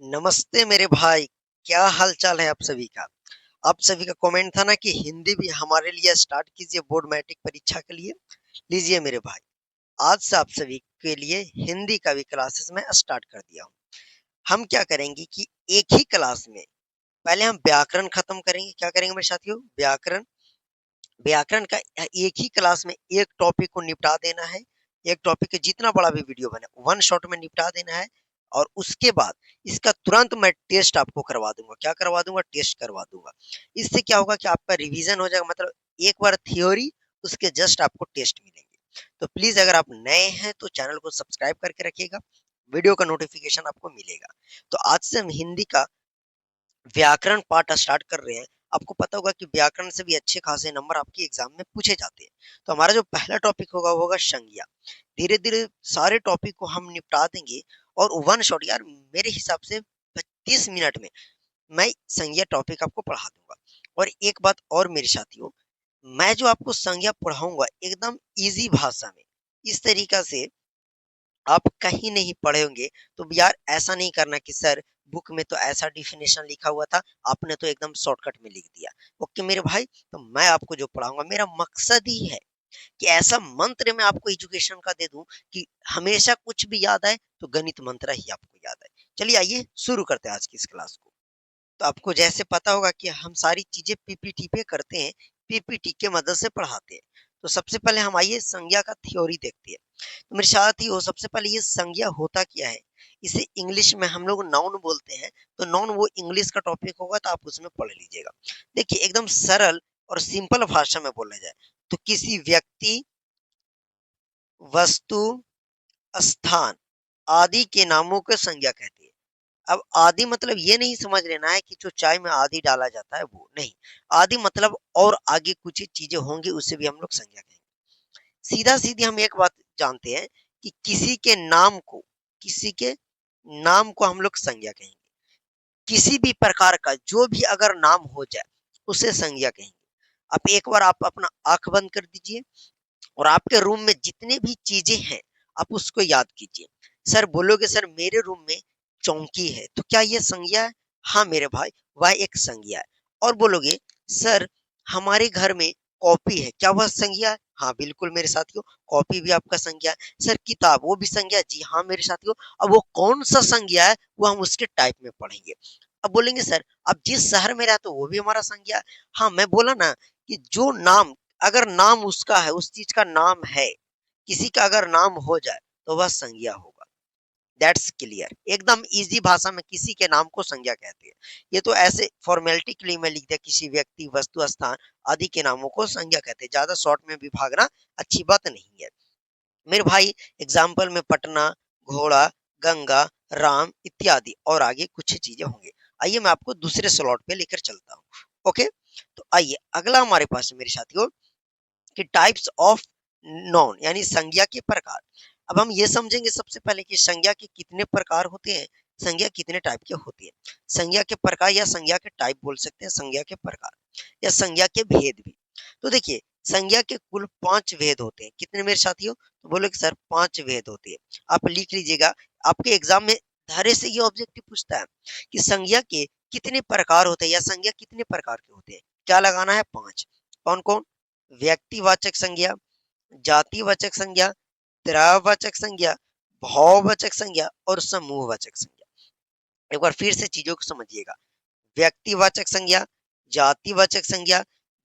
नमस्ते मेरे भाई। क्या हाल चाल है आप सभी का। आप सभी का कमेंट था ना कि हिंदी भी हमारे लिए स्टार्ट कीजिए बोर्ड मैट्रिक परीक्षा के लिए। लीजिए मेरे भाई, आज से आप सभी के लिए हिंदी का भी क्लासेस में स्टार्ट कर दिया हूँ। हम क्या करेंगे कि एक ही क्लास में पहले हम व्याकरण खत्म करेंगे। क्या करेंगे मेरे साथियों? व्याकरण। व्याकरण का एक ही क्लास में एक टॉपिक को निपटा देना है। एक टॉपिक के जितना बड़ा भी वीडियो बने वन शॉट में निपटा देना है। और उसके बाद इसका तुरंत मैं टेस्ट आपको करवा दूंगा। क्या करवा दूंगा? टेस्ट करवा दूंगा। इससे क्या होगा कि आपका रिवीजन हो जाएगा। मतलब एक बार थियोरी, उसके जस्ट आपको टेस्ट मिलेंगे। तो प्लीज अगर आप नए हैं तो चैनल को सब्सक्राइब करके रखिएगा। वीडियो का नोटिफिकेशन आपको मिलेगा। तो आज से हम हिंदी का व्याकरण पार्ट स्टार्ट कर रहे हैं। आपको पता होगा कि व्याकरण से भी अच्छे खासे नंबर आपके एग्जाम में पूछे जाते हैं। तो हमारा जो पहला टॉपिक होगा वो होगा संज्ञा। धीरे धीरे सारे टॉपिक को हम निपटा देंगे। और वन शॉट यार, मेरे हिसाब से 25 मिनट में मैं संज्ञा टॉपिक आपको पढ़ा दूंगा। और एक बात और मेरे साथियों, मैं जो आपको संज्ञा पढ़ाऊंगा एकदम इजी भाषा में, इस तरीका से आप कहीं नहीं पढ़े होंगे। तो यार ऐसा नहीं करना कि सर बुक में तो ऐसा डिफिनेशन लिखा हुआ था, आपने तो एकदम शॉर्टकट में लिख दिया। ओके मेरे भाई, तो मैं आपको जो पढ़ाऊंगा मेरा मकसद ही है कि ऐसा मंत्र मैं आपको एजुकेशन का दे दूं कि हमेशा कुछ भी याद आए तो गणित मंत्र ही आपको याद आए। चलिए आइए शुरू करते हैं आज की इस क्लास को। तो आपको जैसे पता होगा कि हम सारी चीजें पीपीटी पे करते हैं, पीपीटी के मदद से पढ़ाते हैं। तो सबसे पहले हम आइए संज्ञा का थ्योरी देखते हैं। तो मेरे साथ ही हो, सबसे पहले ये संज्ञा होता क्या है? इसे इंग्लिश में हम लोग नाउन बोलते हैं। तो नाउन वो इंग्लिश का टॉपिक होगा तो आप उसमें पढ़ लीजिएगा। देखिए एकदम सरल और सिंपल भाषा में बोला जाए तो किसी व्यक्ति, वस्तु, स्थान आदि के नामों को संज्ञा कहती है। अब आदि मतलब ये नहीं समझ लेना है कि जो चाय में आदि डाला जाता है वो नहीं। आदि मतलब और आगे कुछ चीजें होंगी, उससे भी हम लोग संज्ञा कहेंगे। सीधा सीधी हम एक बात जानते हैं कि किसी के नाम को हम लोग संज्ञा कहेंगे। किसी भी प्रकार का जो भी अगर नाम हो जाए उसे संज्ञा कहेंगे। अब एक बार आप अपना आंख बंद कर दीजिए और आपके रूम में जितने भी चीजें हैं आप उसको याद कीजिए। सर बोलोगे सर मेरे रूम में चौकी है, तो क्या ये संज्ञा है? हाँ मेरे भाई, वह एक संज्ञा है। और बोलोगे सर हमारे घर में कॉपी है, क्या वह संज्ञा है? हाँ बिल्कुल मेरे साथियों, कॉपी भी आपका संज्ञा है। सर किताब, वो भी संज्ञा है? जी हाँ मेरे साथियों। अब वो कौन सा संज्ञा है वो हम उसके टाइप में पढ़ेंगे। अब बोलेंगे सर अब जिस शहर में रहते हो वो भी हमारा संज्ञा है। हाँ मैं बोला ना कि जो नाम, अगर नाम उसका है, उस चीज का नाम है, किसी का अगर नाम हो जाए तो वह संज्ञा होगा। That's clear. एकदम इजी भाषा में किसी के नाम को संज्ञा कहते हैं। ये तो ऐसे फॉर्मेलिटी के लिए मैं लिख दिया, किसी व्यक्ति, वस्तु, स्थान आदि के नामों को संज्ञा कहते हैं। ज्यादा शॉर्ट में भी भागना अच्छी बात नहीं है मेरे भाई। एग्जाम्पल में पटना, घोड़ा, गंगा, राम इत्यादि और आगे कुछ चीजें होंगे। आइए मैं आपको दूसरे स्लॉट पे लेकर चलता हूँ। ओके, तो आइए अगला हमारे पास है मेरे साथियों कि टाइप्स ऑफ नॉन, यानी संज्ञा के प्रकार। अब हम ये समझेंगे सबसे पहले कि संज्ञा के कितने प्रकार होते हैं, संज्ञा कितने टाइप के होती है। संज्ञा के प्रकार या संज्ञा के टाइप बोल सकते हैं, संज्ञा के प्रकार या संज्ञा के भेद भी। तो देखिए संज्ञा के कुल 5 भेद होते हैं। कितने मेरे साथियों? तो बोलो कि सर 5 भेद होते हैं। आप लिख लीजिएगा, आपके एग्जाम में धारे से ये ऑब्जेक्टिव पूछता है कि संज्ञा के कितने प्रकार होते हैं या संज्ञा कितने प्रकार के होते हैं। क्या लगाना है? 5। कौन कौन? व्यक्तिवाचक संज्ञा, जातिवाचक संज्ञा, त्रावाचक संज्ञा, भाववाचक संज्ञा और समूहवाचक संज्ञा। एक बार फिर से चीजों को समझिएगा। व्यक्तिवाचक संज्ञा, जातिवाचक संज्ञा,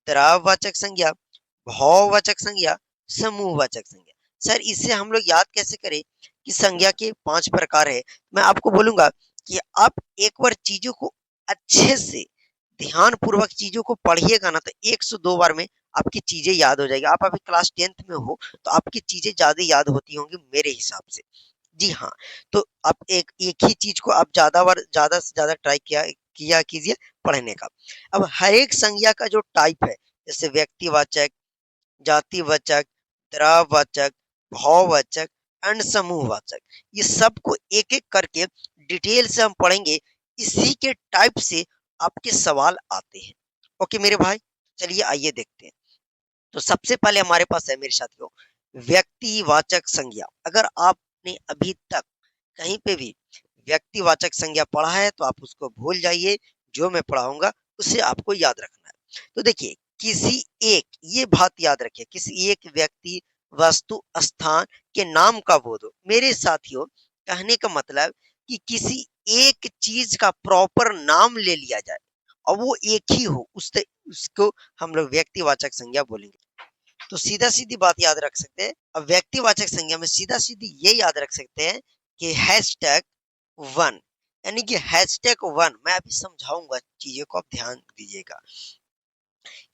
त्रावाचक संज्ञा, भाववाचक संज्ञा, समूहवाचक संज्ञा। सर इससे हम लोग याद कैसे करें कि संज्ञा के 5 प्रकार है? मैं आपको बोलूंगा कि आप एक बार चीजों को अच्छे से ध्यान पूर्वक चीजों को पढ़िएगा ना तो 102 बार में आपकी चीजें याद हो जाएगी। आप अभी क्लास 10th में हो तो आपकी चीजें ज्यादा याद होती होंगी मेरे हिसाब से। जी हाँ, तो आप एक एक ही चीज को आप ज्यादा बार, ज्यादा से ज्यादा ट्राई किया किया कीजिए पढ़ने का। अब हर एक संज्ञा का जो टाइप है, जैसे व्यक्तिवाचक, जातिवाचक, त्रावाचक, भाववाचक एंड समूहवाचक, ये सबको एक एक करके डिटेल से हम पढ़ेंगे। इसी के टाइप से आपके सवाल आते हैं। ओके मेरे भाई, चलिए आइए देखते हैं। तो सबसे पहले हमारे पास है मेरे साथियों व्यक्तिवाचक संज्ञा। अगर आपने अभी तक कहीं पे भी व्यक्तिवाचक संज्ञा पढ़ा है तो आप उसको भूल जाइए, जो मैं पढ़ाऊंगा उसे आपको याद रखना है। तो देखिए, किसी एक, ये बात याद रखिए, किसी एक व्यक्ति, वस्तु, स्थान के नाम का बोध हो। मेरे साथियों, कहने का मतलब कि किसी एक चीज का प्रॉपर नाम ले लिया जाए और वो एक ही हो, उसको हम लोग व्यक्तिवाचक संज्ञा बोलेंगे। तो सीधा सीधी बात याद रख सकते हैं। अब व्यक्तिवाचक संज्ञा में सीधा सीधी ये याद रख सकते हैं कि हैशटैग वन, यानी कि हैशटैग वन, मैं अभी समझाऊंगा चीजों को, आप ध्यान दीजिएगा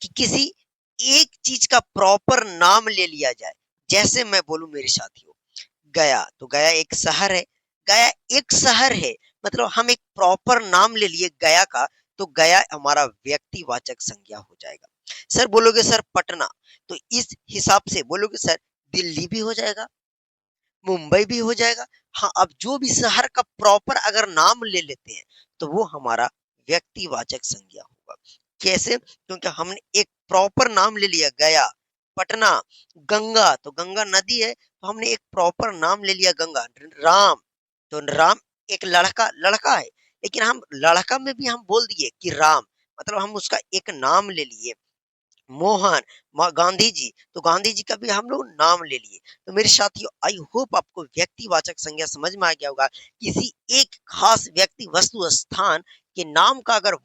कि किसी एक चीज का प्रॉपर नाम ले लिया जाए। जैसे मैं बोलूं मेरे साथियों, गया, तो गया एक शहर है। गया एक शहर है, मतलब हम एक प्रॉपर नाम ले लिए गया का, तो गया हमारा व्यक्तिवाचक संज्ञा हो जाएगा। सर बोलोगे सर पटना, तो इस हिसाब से बोलोगे सर दिल्ली भी हो जाएगा, मुंबई भी हो जाएगा। हाँ, अब जो भी शहर का प्रॉपर अगर नाम ले लेते हैं तो वो हमारा व्यक्तिवाचक संज्ञा होगा। कैसे? क्योंकि हमने एक प्रॉपर नाम ले लिया, गया, पटना, गंगा, तो गंगा नदी है तो हमने एक प्रॉपर नाम ले लिया, गंगा। राम, तो राम एक लड़का लड़का है, लेकिन हम लड़का में भी हम बोल दिए कि राम, मतलब हम उसका एक नाम ले लिए। मोहन, गांधी जी, तो गांधी जी का भी हम लोग नाम ले लिए। तो मेरे साथियों, आई होप आपको व्यक्तिवाचक संज्ञा समझ में आ गया होगा। किसी एक खास व्यक्ति, वस्तु, स्थान के नाम का अगर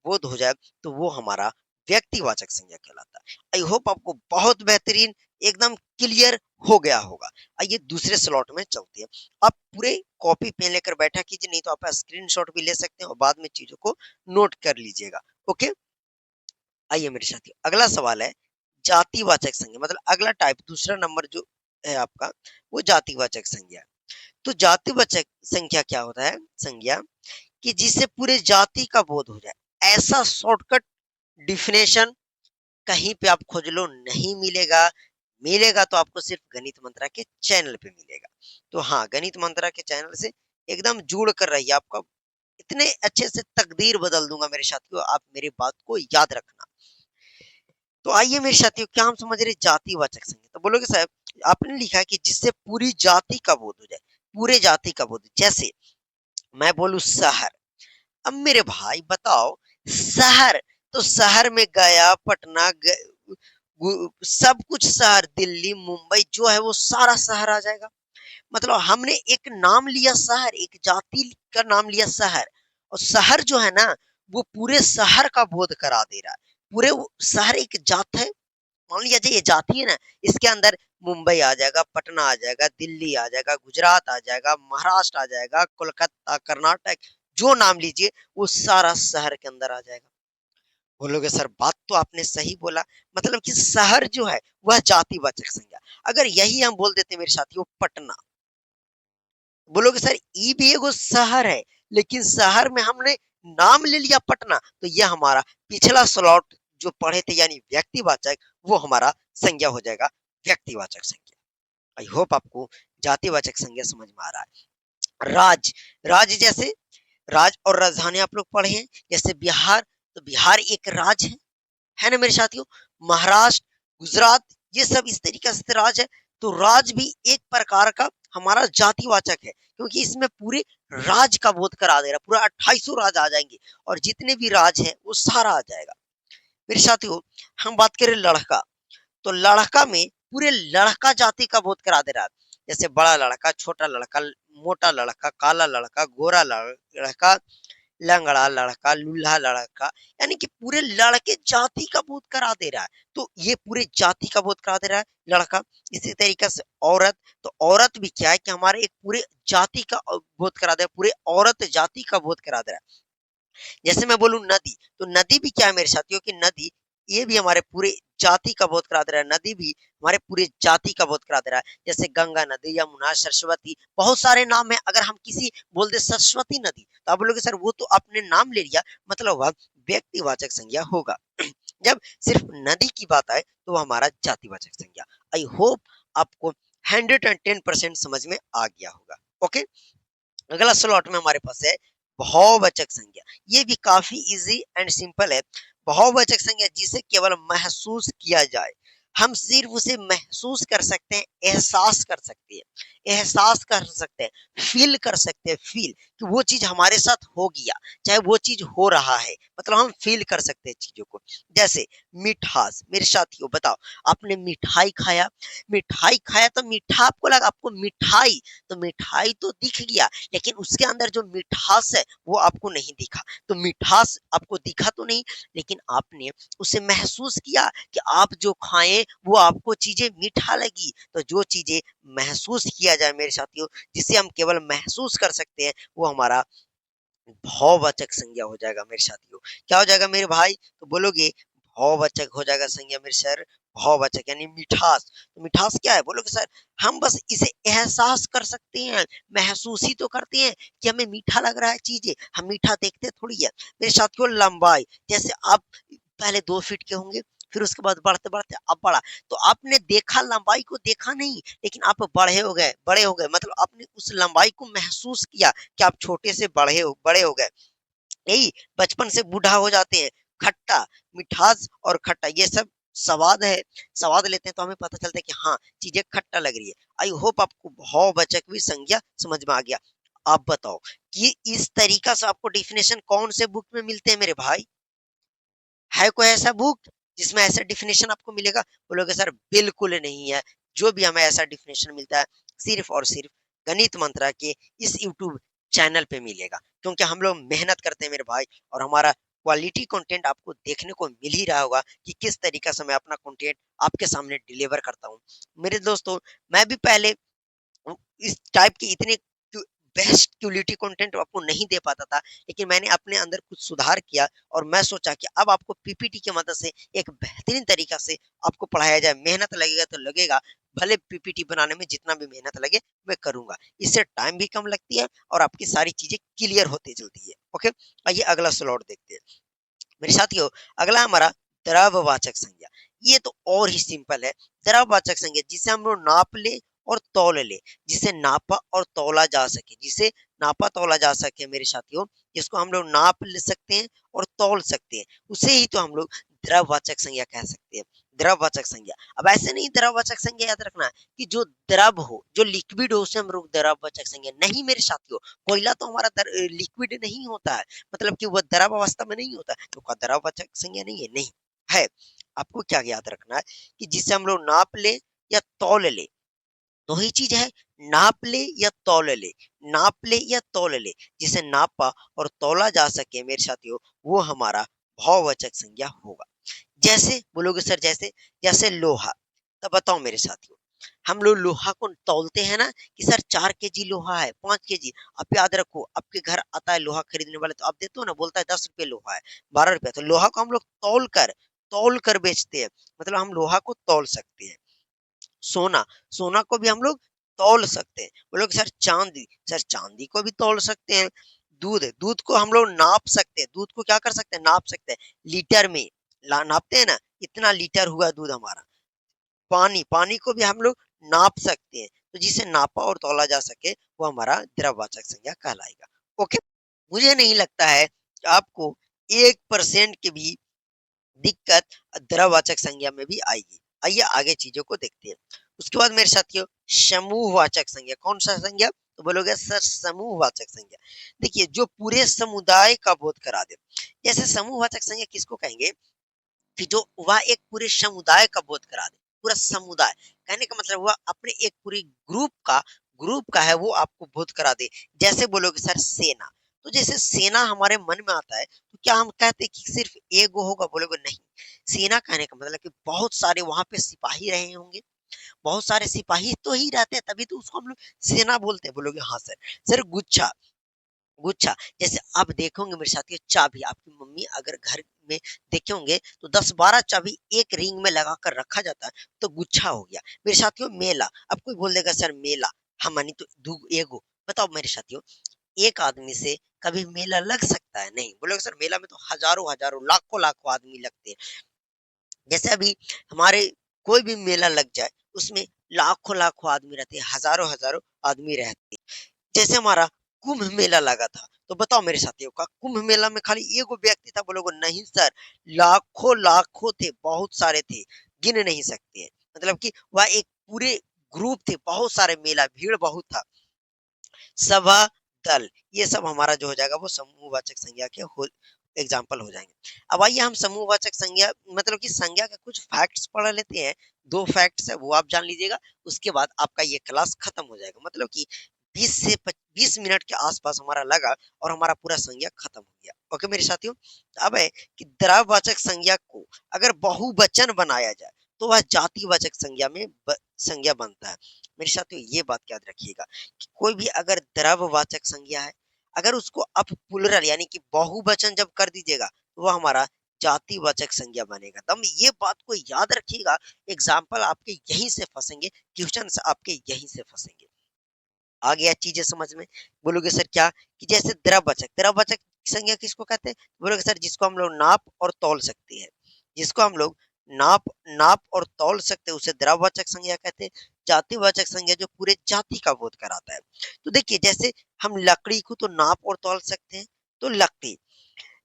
बोध हो जाए तो वो हमारा व्यक्तिवाचक संज्ञा कहलाता है। आई होप आपको बहुत बेहतरीन, एकदम क्लियर हो गया होगा। आइए दूसरे स्लॉट में चलते हैं। आप पूरे कॉपी पेन लेकर बैठा कीजिए, नहीं तो आप स्क्रीनशॉट भी ले सकते हैं और बाद में चीजों को नोट कर लीजिएगा। ओके, आइए मेरे साथियों, अगला सवाल है जातिवाचक संज्ञा, मतलब अगला टाइप, दूसरा नंबर जो है आपका, वो जातिवाचक संज्ञा। तो जातिवाचक संख्या क्या होता है? संज्ञा कि जिससे पूरे जाति का बोध हो जाए। ऐसा शॉर्टकट डिफिनेशन कहीं पे आप खोज लो नहीं मिलेगा। मिलेगा तो आपको सिर्फ गणित मंत्रा के चैनल पे मिलेगा। तो हाँ, गणित मंत्रा के चैनल से एकदम जुड़ कर रहिए, आपका इतने अच्छे से तकदीर बदल दूंगा मेरे साथियों, आप मेरी बात को याद रखना। तो आइए मेरे साथियों, क्या हम समझ रहे जातिवाचक संज्ञा? तो बोलोगे साहब, आपने लिखा है कि जिससे पूरी जाति का बोध हो जाए, पूरे जाति का बोध। जैसे मैं बोलूं शहर, अब मेरे भाई बताओ, शहर, तो शहर में गया, पटना, सब कुछ शहर, दिल्ली, मुंबई जो है वो सारा शहर आ जाएगा। मतलब हमने एक नाम लिया शहर, एक जाति का नाम लिया शहर, और शहर जो है ना, वो पूरे शहर का बोध करा दे रहा है। पूरे शहर एक जात है, मान लिया जाए ये जाति है ना, इसके अंदर मुंबई आ जाएगा, पटना आ जाएगा, दिल्ली आ जाएगा, गुजरात आ जाएगा, महाराष्ट्र आ जाएगा, कोलकाता, कर्नाटक, जो नाम लीजिए वो सारा शहर के अंदर आ जाएगा। बोलोगे सर बात तो आपने सही बोला, मतलब कि शहर जो है वह जातिवाचक संज्ञा। अगर यही हम बोल देते मेरे साथियों पटना, बोलोगे सर ये भी एगो शहर है, लेकिन शहर में हमने नाम ले लिया पटना, तो यह हमारा पिछला स्लॉट जो पढ़े थे यानी व्यक्तिवाचक, वो हमारा संज्ञा हो जाएगा व्यक्तिवाचक संज्ञा। आई होप आपको जातिवाचक संज्ञा समझ में आ रहा है। राज, राज जैसे राज और राजधानी आप लोग पढ़े हैं, जैसे बिहार, तो बिहार एक राज है ना मेरे साथियों। महाराष्ट्र, गुजरात, ये सब इस तरीके से राज है। तो राज भी एक प्रकार का हमारा जातिवाचक है, क्योंकि इसमें पूरे राज का बोध करा दे रहा है। पूरा 2800 राज आ जाएंगे और जितने भी राज हैं वो सारा आ जाएगा। मेरे साथियों, हम बात करें लड़का, तो लड़का में पूरे लड़का जाति का बोध करा दे रहा है। जैसे बड़ा लड़का, छोटा लड़का, मोटा लड़का, काला लड़का, गोरा लड़का, लंगड़ा लड़का, लूल्हा लड़का, यानी कि पूरे लड़के जाति का बोध करा दे रहा है। तो ये पूरे जाति का बोध करा दे रहा है लड़का। इसी तरीके से औरत, तो औरत भी क्या है कि हमारे एक पूरे जाति का बोध करा दे रहा है, पूरे औरत जाति का बोध करा दे रहा है। जैसे मैं बोलूं नदी, तो नदी भी क्या है मेरे साथियों कि नदी, ये भी हमारे पूरे जाति का बोध करा दे रहा है। नदी भी हमारे पूरे जाति का बोध करा दे रहा है। जैसे गंगा नदी, यमुना, सरस्वती, बहुत सारे नाम है। अगर हम किसी बोल दे सरस्वती नदी, तो आप बोलोगे सर वो तो आपने नाम ले लिया, मतलब वह व्यक्तिवाचक संज्ञा होगा। जब सिर्फ नदी की बात आए तो वो हमारा जातिवाचक संज्ञा। आई होप आपको 110% समझ में आ गया होगा। ओके, अगला स्लॉट में हमारे पास है बहुवचक संज्ञा। ये भी काफी इजी एंड सिंपल है। बहुवचक संज्ञा जिसे केवल महसूस किया जाए, हम सिर्फ उसे महसूस कर सकते हैं, एहसास कर सकते हैं, एहसास कर सकते हैं, फील कर सकते हैं, फील कि वो चीज हमारे साथ हो गया, चाहे वो चीज हो रहा है, मतलब हम फील कर सकते हैं चीजों को। जैसे मिठास, मेरे साथियों बताओ, आपने मिठाई खाया, मिठाई खाया तो मीठा आपको लगा, आपको मिठाई, तो मिठाई तो दिख गया, लेकिन उसके अंदर जो मिठास है वो आपको नहीं दिखा। तो मिठास आपको दिखा तो नहीं, लेकिन आपने उसे महसूस किया कि आप जो खाएं वो आपको चीजें मीठा लगी। तो जो चीजें महसूस किया जाए मेरे साथियों, जिसे हम केवल महसूस कर सकते हैं, वो हमारा भाववाचक संज्ञा हो जाएगा मेरे साथियों। क्या हो जाएगा मेरे भाई? तो बोलोगे भाववाचक हो जाएगा संज्ञा मेरे सर, भाववाचक यानी मिठास। तो मिठास क्या है? बोलोगे सर हम बस इसे एहसास कर सकते हैं, महसूस ही तो करते हैं कि हमें मीठा लग रहा है चीजें, हम मीठा देखते थोड़ी है। मेरे साथियों लंबाई, जैसे आप पहले 2 फीट के होंगे, फिर उसके बाद बढ़ते बढ़ते अब बढ़ा, तो आपने देखा, लंबाई को देखा नहीं, लेकिन आप बड़े हो गए, मतलब आपने उस लंबाई को महसूस किया कि आप छोटे से बड़े हो गए। यही बचपन से बूढ़ा हो जाते हैं। खट्टा, मिठास और खट्टा ये सब स्वाद है, स्वाद लेते हैं तो हमें पता चलता है कि हाँ चीजें खट्टा लग रही है। आई होप आपको भाववाचक भी संज्ञा समझ में आ गया। आप बताओ कि इस तरीका से आपको डिफिनेशन कौन से बुक में मिलते हैं मेरे भाई? है कोई ऐसा बुक जिसमें ऐसा डिफिनेशन आपको मिलेगा? बोलोगे सर बिल्कुल नहीं है। जो भी हमें ऐसा डिफिनेशन मिलता है, सिर्फ और सिर्फ गणित मंत्रा के इस यूट्यूब चैनल पे मिलेगा, क्योंकि हम लोग मेहनत करते हैं मेरे भाई, और हमारा क्वालिटी कंटेंट आपको देखने को मिल ही रहा होगा कि किस तरीका से मैं अपना कंटेंट आपके सामने डिलीवर करता हूँ। मेरे दोस्तों, मैं भी पहले इस टाइप के इतने बेस्ट क्वालिटी कंटेंट आपको नहीं दे पाता था, लेकिन मैंने अपने अंदर कुछ सुधार किया, और मैं सोचा कि अब आपको पीपीटी की मदद से एक बेहतरीन तरीका से आपको पढ़ाया जाए। मेहनत लगेगा तो लगेगा, भले पीपीटी बनाने में जितना भी मेहनत लगे मैं करूंगा, इससे टाइम भी कम लगती है और आपकी सारी चीजें क्लियर होती चलती है। ओके, आइए अगला स्लॉट देखते हैं मेरे साथियों। अगला हमारा द्रववाचक संज्ञा। ये तो और ही सिंपल है। द्रववाचक संज्ञा जिसे हम लोग नाप ले और तौल ले, जिसे नापा और तौला जा सके, जिसे नापा तौला जा सके मेरे साथियों, जिसको हम लोग नाप ले सकते हैं और तौल सकते हैं, उसे ही तो हम लोग द्रववाचक संज्ञा कह सकते हैं। द्रववाचक संज्ञा, अब ऐसे नहीं द्रववाचक संज्ञा याद रखना है कि जो द्रव हो, जो लिक्विड हो, उसे हम लोग द्रववाचक संज्ञा नहीं मेरे साथियों। कोयला तो हमारा लिक्विड नहीं होता है, मतलब कि वो द्रव अवस्था में नहीं होता, तो क्या द्रववाचक संज्ञा नहीं है? नहीं है। आपको क्या याद रखना है कि जिसे हम लोग नाप ले या तौल ले, दो ही चीज है, नाप ले या तौल ले, नाप ले या तौल ले, जिसे नापा और तौला जा सके मेरे साथियों, वो हमारा भाववाचक संज्ञा होगा। जैसे बोलोगे सर जैसे, जैसे लोहा, तो बताओ मेरे साथियों, हम लोग लोहा को तौलते हैं ना कि सर 4 केजी लोहा है, 5 केजी। आप याद रखो, आपके घर आता है लोहा खरीदने वाले, तो आप देते हो ना, बोलता है 10 रुपये लोहा है, 12 रुपया, तो लोहा को हम लोग तौल कर बेचते हैं, मतलब हम लोहा को तौल सकते हैं। सोना, सोना को भी हम लोग तौल सकते हैं। बोलोगे सर चांदी को भी तौल सकते हैं। दूध, दूध को हम लोग नाप सकते हैं, दूध को क्या कर सकते हैं? नाप सकते हैं, लीटर में नापते हैं ना, इतना लीटर हुआ दूध हमारा। पानी, पानी को भी हम लोग नाप सकते हैं, तो जिसे नापा और तौला जा सके वो हमारा द्रववाचक संज्ञा कहलाएगा। ओके, मुझे नहीं लगता है कि आपको 1% की भी दिक्कत द्रववाचक संज्ञा में भी आएगी। आइए आगे चीजों को देखते हैं। उसके बाद मेरे साथियों, समूहवाचक संज्ञा, कौन सा संज्ञा? तो बोलोगे सर समूहवाचक संज्ञा। देखिए जो पूरे समुदाय का बोध करा दे, जैसे समूहवाचक संज्ञा किसको कहेंगे कि जो वह एक पूरे समुदाय का बोध करा दे, पूरा समुदाय, कहने का मतलब हुआ अपने एक पूरी ग्रुप का है वो आपको बोध करा दे। जैसे बोलोगे सर सेना, तो जैसे सेना हमारे मन में आता है, तो क्या हम कहते हैं कि सिर्फ एक गो होगा? बोलोगे नहीं, सेना कहने का मतलब कि बहुत सारे वहां पे सिपाही रहे होंगे, बहुत सारे सिपाही तो ही रहते हैं, तभी तो उसको हम लोग सेना बोलते हैं। बोलोगे हाँ सर। सर गुच्छा, गुच्छा, जैसे आप देखोगे मेरे साथियों, चाबी आपकी मम्मी अगर घर में देखे होंगे तो 10-12 चाबी एक रिंग में लगा कर रखा जाता है, तो गुच्छा हो गया मेरे साथियों। मेला, अब कोई बोल देगा सर मेला, हम मानी तो दू एगो, बताओ मेरे साथियों, एक आदमी से कभी मेला लग सकता है? नहीं। बोलोगे सर मेला में तो हजारों हजारों लाखों लाखों आदमी लगते हैं। जैसे अभी हमारे कोई भी मेला लग जाए, उसमें लाखों लाखों आदमी रहते हैं, हजारों हजारों आदमी रहते हैं। जैसे हमारा कुंभ मेला लगा था, तो बताओ मेरे साथियों का कुंभ मेला में खाली एगो व्यक्ति था? बोलोगे नहीं सर, लाखों लाखों थे, बहुत सारे थे, गिन नहीं सकते हैं। मतलब कि वह एक पूरे ग्रुप थे, बहुत सारे मेला, भीड़ बहुत था। सभा, दल, ये सब हमारा जो हो जाएगा वो समूहवाचक संज्ञा के हो एग्जाम्पल हो जाएंगे। अब आइए हम समूहवाचक संज्ञा मतलब कि संज्ञा के कुछ फैक्ट्स पढ़ लेते हैं। 2 फैक्ट्स है वो आप जान लीजिएगा, उसके बाद आपका ये क्लास खत्म हो जाएगा। मतलब कि 20 मिनट के आसपास हमारा लगा और हमारा पूरा संज्ञा खत्म हो गया। ओके मेरे साथियों, अब है कि द्रववाचक संज्ञा को अगर बहुवचन बनाया जाए तो वह जातिवाचक संज्ञा में संज्ञा बनता है। मेरे साथियों ये बात याद रखिएगा कि कोई भी अगर द्रववाचक संज्ञा है, अगर उसको आप प्लुरल यानी कि बहुवचन जब कर दीजिएगा तो वह हमारा जातिवाचक संज्ञा बनेगा। तब ये बात को याद रखिएगा, एग्जाम्पल आपके यहीं से फंसेंगे, क्वेश्चंस आपके यहीं से फंसेंगे। आ गया चीजें समझ में? बोलोगे सर क्या? कि जैसे द्रववाचक, द्रववाचक संज्ञा किसको कहते हैं? बोलोगे सर जिसको हम लोग नाप और तौल सकते हैं, जिसको हम लोग नाप नाप और तौल सकते हैं उसे द्रववाचक संज्ञा कहते हैं। जातिवाचक संज्ञा जो पूरे जाति का बोध कराता है। तो देखिए जैसे हम लकड़ी को तो नाप और तौल सकते हैं, तो लकड़ी,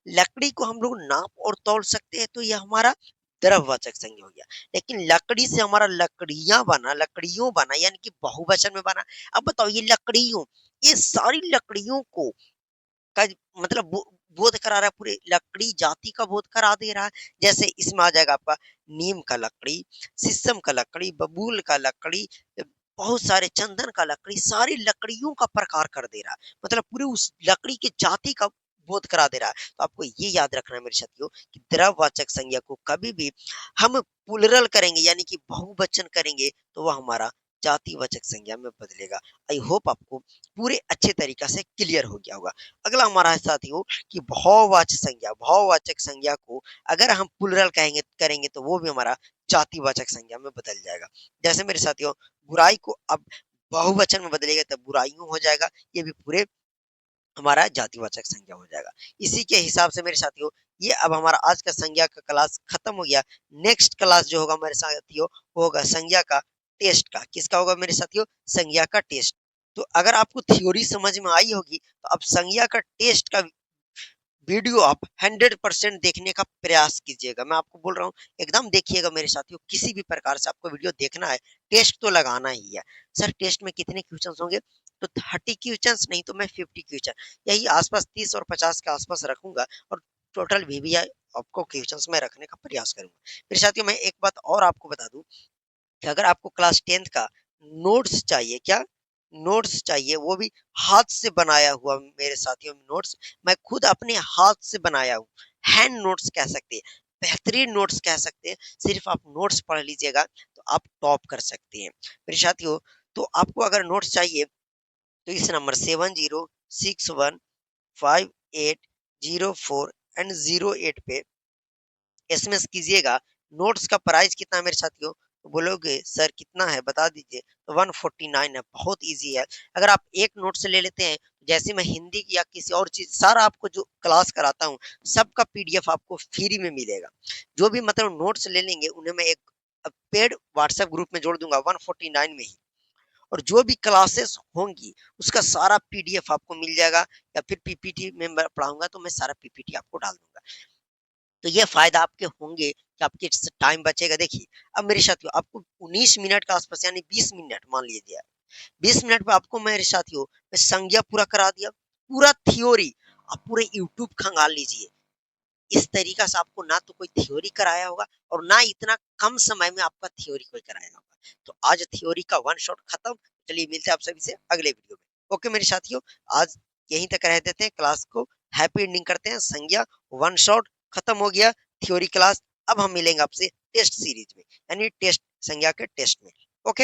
लकड़ी को हम लोग नाप और तौल सकते हैं, तो यह हमारा द्रववाचक संज्ञा हो गया। लेकिन लकड़ी से हमारा लकड़ियां बना, लकड़ियों बना यानी कि बहुवचन में बना। अब बताओ ये लकड़ियों, ये सारी लकड़ियों को का मतलब बोध करा रहा है, पूरे लकड़ी जाति का बोध करा दे रहा है। जैसे इसमें आ जाएगा आपका नीम का लकड़ी, शीशम का लकड़ी, बबूल का लकड़ी, बहुत सारे चंदन का लकड़ी, सारी लकड़ियों का प्रकार कर दे रहा है। मतलब पूरे उस लकड़ी की जाति का बोध करा दे रहा है। तो आपको ये याद रखना है मेरे साथियों कि द्रववाचक संज्ञा को कभी भी हम प्लुरल करेंगे यानी कि बहुवचन करेंगे तो वह हमारा जातिवाचक संज्ञा में बदलेगा। आई होप आपको पूरे अच्छे तरीका से क्लियर हो गया होगा। अगला हमारा है साथियों कि भाववाचक संज्ञा, भाववाचक संज्ञा को अगर हम प्लुरल कहेंगे करेंगे तो वो भी हमारा जातिवाचक संज्ञा में बदल जाएगा। जैसे मेरे साथियों बुराई को अब बहुवचन में बदलेगा तब बुराइयों हो जाएगा, ये भी पूरे हमारा जातिवाचक संज्ञा हो जाएगा। इसी के हिसाब से मेरे साथियों ये अब हमारा आज का संज्ञा का क्लास खत्म हो गया। नेक्स्ट क्लास जो होगा मेरे साथियों वो होगा संज्ञा का टेस्ट का। किसका होगा मेरे साथियों? संज्ञा का टेस्ट। तो अगर आपको थ्योरी समझ में आई होगी तो अब संज्ञा का टेस्ट का वीडियो आप 100% देखने का प्रयास कीजिएगा। मैं आपको बोल रहा हूँ एकदम देखिएगा मेरे साथियों, किसी भी प्रकार से आपको वीडियो देखना है, टेस्ट तो लगाना ही है। सर टेस्ट में कितने क्वेश्चन होंगे? तो 30 क्वेश्चन नहीं तो मैं 50 क्वेश्चन यही आसपास 30 और 50 के आसपास रखूंगा और टोटल वीवीआई आपको क्वेश्चन में रखने का प्रयास करूंगा। मेरे साथियों मैं एक बात और आपको बता दूं कि अगर आपको क्लास 10th का नोट्स चाहिए, क्या नोट्स चाहिए, वो भी हाथ से बनाया हुआ मेरे साथियों नोट्स, मैं खुद अपने हाथ से बनाया हूँ, हैंड नोट्स कह सकते हैं, बेहतरीन नोट्स कह सकते हैं। सिर्फ आप नोट्स पढ़ लीजिएगा तो आप टॉप कर सकते हैं मेरे साथियों। तो आपको अगर नोट्स चाहिए तो इस नंबर 70615804 पे एसएमएस कीजिएगा। नोट्स का प्राइस कितना है मेरे साथियों? तो बोलोगे सर कितना है बता दीजिए, तो 149 है, बहुत इजी है। अगर आप एक नोट से ले लेते हैं, जैसे मैं हिंदी या किसी और चीज सारा आपको जो क्लास कराता हूँ सबका पीडीएफ आपको फ्री में मिलेगा। जो भी मतलब नोट्स ले लेंगे उन्हें मैं एक पेड व्हाट्सएप ग्रुप में जोड़ दूंगा 149 में ही, और जो भी क्लासेस होंगी उसका सारा पीडीएफ आपको मिल जाएगा, या फिर पीपीटी में मैं पढ़ाऊंगा तो मैं सारा पीपीटी आपको डाल दूंगा। तो ये फायदा आपके होंगे कि आपके टाइम बचेगा। देखिए अब मेरे साथियों आपको 19 मिनट के आसपास यानी 20 मिनट मान लीजिए, 20 मिनट में आपको मेरे साथियों मैं संज्ञा पूरा करा दिया, पूरा थ्योरी आप पूरे यूट्यूब खंगाल लीजिए। इस तरीका से आपको ना तो कोई थ्योरी कराया होगा और ना इतना कम समय में आपका थ्योरी कोई कराया होगा। तो आज थ्योरी का वन शॉट खत्म। चलिए मिलते हैं आप सभी से अगले वीडियो में। ओके मेरे साथियों आज यहीं तक रह देते हैं, क्लास को हैप्पी एंडिंग करते हैं। संज्ञा वन शॉट खत्म हो गया, थ्योरी क्लास। अब हम मिलेंगे आपसे टेस्ट सीरीज में यानी टेस्ट संज्ञा के टेस्ट में। ओके।